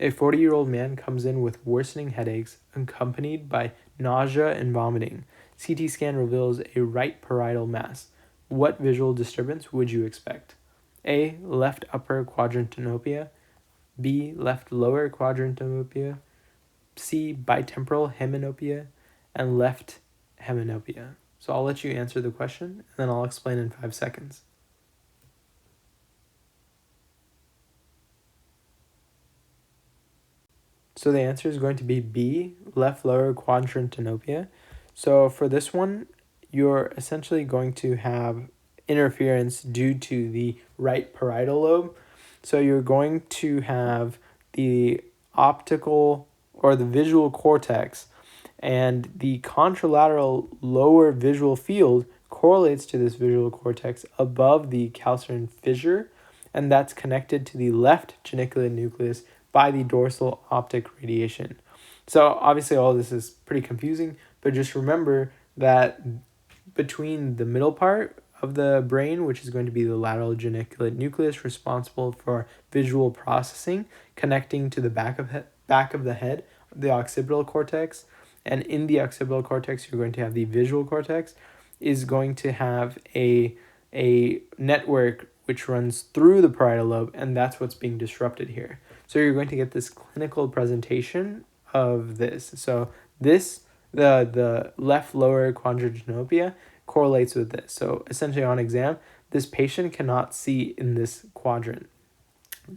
A 40-year-old man comes in with worsening headaches accompanied by nausea and vomiting. CT scan reveals a right parietal mass. What visual disturbance would you expect? A. Left upper quadrantopia. B. Left lower quadrantopia. C. Bitemporal heminopia. And left heminopia. So I'll let you answer the question, and then I'll explain in 5 seconds. So the answer is going to be B, left lower quadrantopia. So for this one, you're essentially going to have interference due to the right parietal lobe. So you're going to have the optical or the visual cortex, and the contralateral lower visual field correlates to this visual cortex above the calcium fissure, and that's connected to the left geniculate nucleus by the dorsal optic radiation. So obviously all this is pretty confusing, but just remember that between the middle part of the brain, which is going to be the lateral geniculate nucleus responsible for visual processing, connecting to the back of the head, the occipital cortex, and in the occipital cortex you're going to have the visual cortex, is going to have a network which runs through the parietal lobe, and that's what's being disrupted here. So you're going to get this clinical presentation of this. So this, the left lower quadrantopia correlates with this. So essentially on exam, this patient cannot see in this quadrant.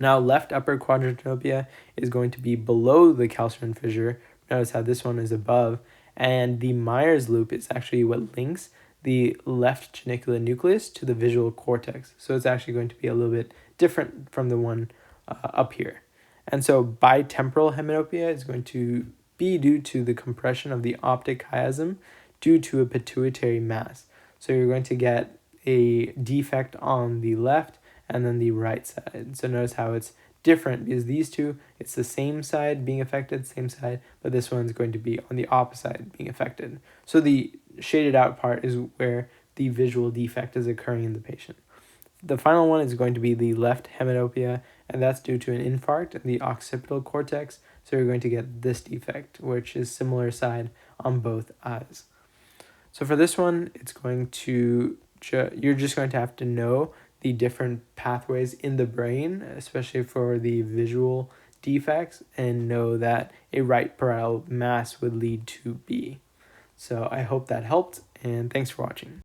Now left upper quadrantopia is going to be below the calcium fissure. Notice how this one is above. And the Myers loop is actually what links the left geniculate nucleus to the visual cortex. So it's actually going to be a little bit different from the one up here. And so bitemporal heminopia is going to be due to the compression of the optic chiasm due to a pituitary mass. So you're going to get a defect on the left and then the right side. So notice how it's different, because these two, it's the same side being affected, same side, but this one's going to be on the opposite side being affected. So the shaded out part is where the visual defect is occurring in the patient. The final one is going to be the left heminopia, and that's due to an infarct in the occipital cortex. So you're going to get this defect, which is similar side on both eyes. So for this one, it's going to you're just going to have to know the different pathways in the brain, especially for the visual defects, and know that a right parietal mass would lead to B. So I hope that helped, and thanks for watching.